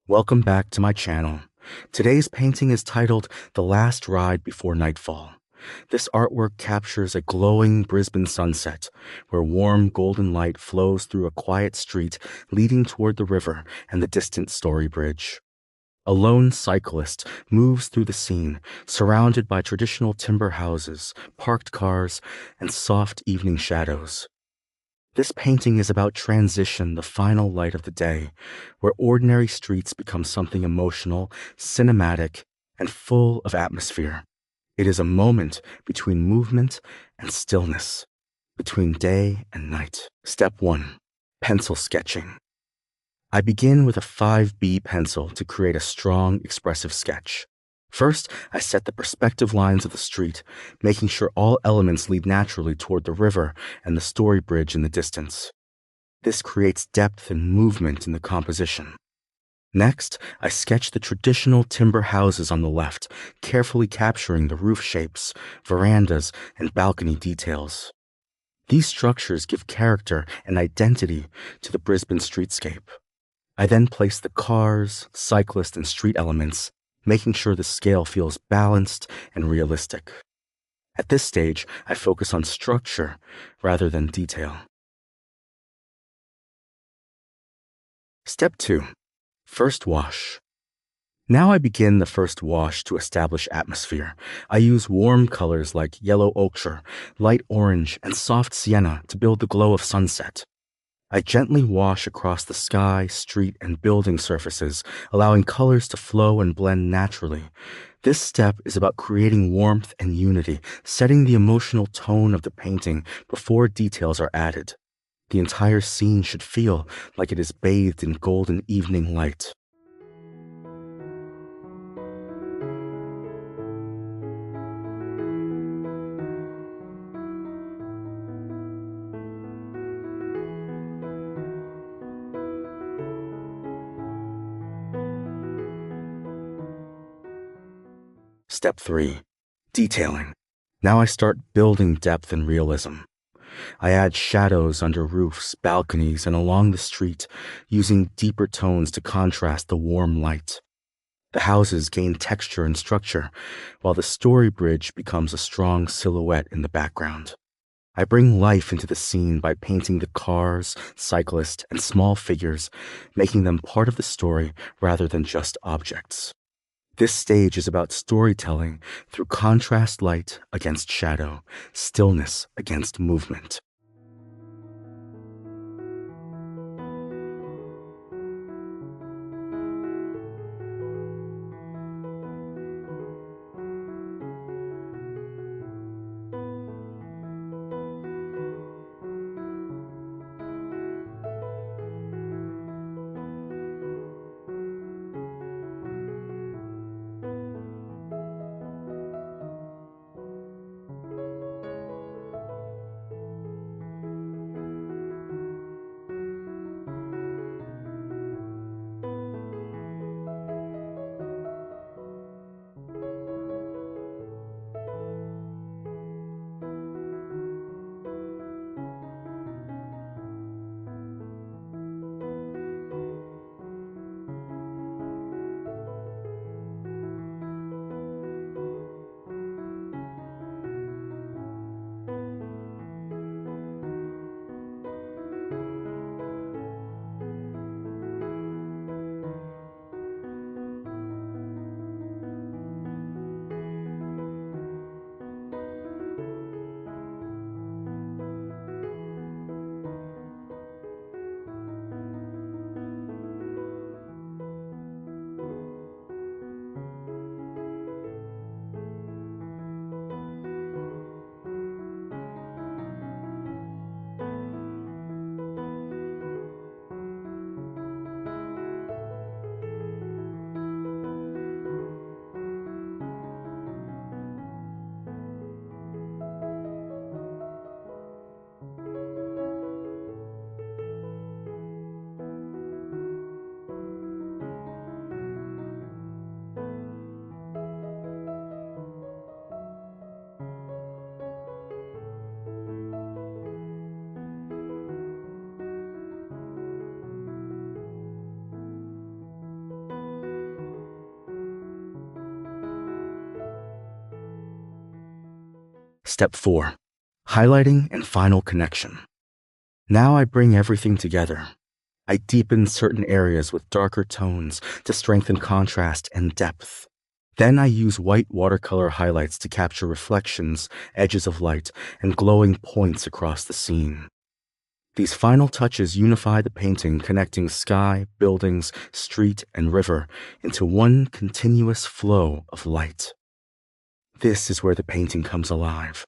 Welcome back to my channel. Today's painting is titled The Last Ride Before Nightfall. This artwork captures a glowing Brisbane sunset, where warm golden light flows through a quiet street leading toward the river and the distant Story Bridge. A lone cyclist moves through the scene, surrounded by traditional timber houses, parked cars, and soft evening shadows. This painting is about transition, the final light of the day, where ordinary streets become something emotional, cinematic, and full of atmosphere. It is a moment between movement and stillness, between day and night. Step 1. Pencil sketching. I begin with a 5B pencil to create a strong, expressive sketch. First, I set the perspective lines of the street, making sure all elements lead naturally toward the river and the Story Bridge in the distance. This creates depth and movement in the composition. Next, I sketch the traditional timber houses on the left, carefully capturing the roof shapes, verandas, and balcony details. These structures give character and identity to the Brisbane streetscape. I then place the cars, cyclist, and street elements, making sure the scale feels balanced and realistic. At this stage, I focus on structure rather than detail. Step 2. First wash. Now I begin the first wash to establish atmosphere. I use warm colors like yellow ochre, light orange, and soft sienna to build the glow of sunset. I gently wash across the sky, street, and building surfaces, allowing colors to flow and blend naturally. This step is about creating warmth and unity, setting the emotional tone of the painting before details are added. The entire scene should feel like it is bathed in golden evening light. Step 3. Detailing. Now I start building depth and realism. I add shadows under roofs, balconies, and along the street, using deeper tones to contrast the warm light. The houses gain texture and structure, while the Story Bridge becomes a strong silhouette in the background. I bring life into the scene by painting the cars, cyclists, and small figures, making them part of the story rather than just objects. This stage is about storytelling through contrast light against shadow, stillness against movement. Step 4. Highlighting and final connection. Now I bring everything together. I deepen certain areas with darker tones to strengthen contrast and depth. Then I use white watercolor highlights to capture reflections, edges of light, and glowing points across the scene. These final touches unify the painting, connecting sky, buildings, street, and river into one continuous flow of light. This is where the painting comes alive.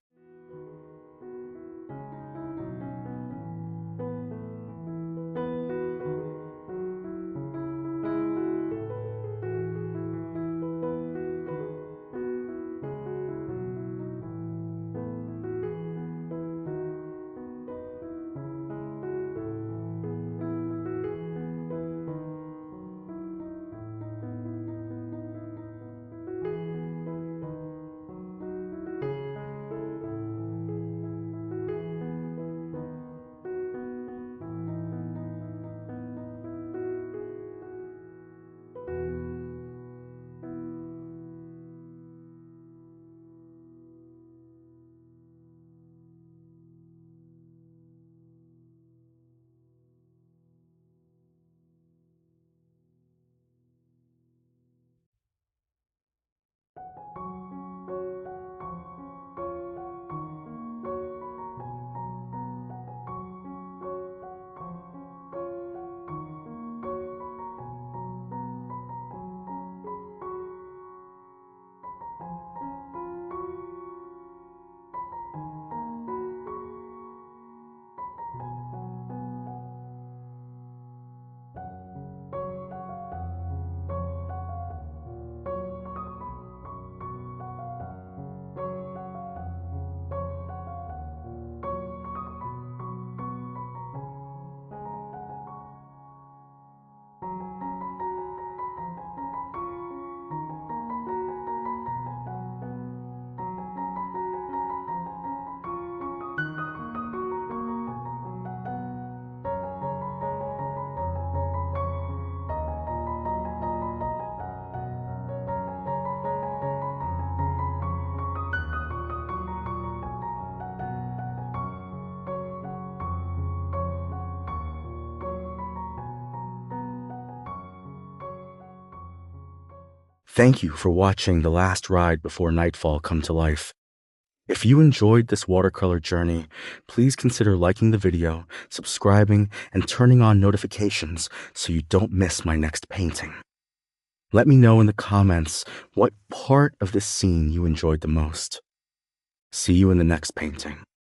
Thank you for watching The Last Ride Before Nightfall come to life. If you enjoyed this watercolor journey, please consider liking the video, subscribing, and turning on notifications so you don't miss my next painting. Let me know in the comments what part of this scene you enjoyed the most. See you in the next painting.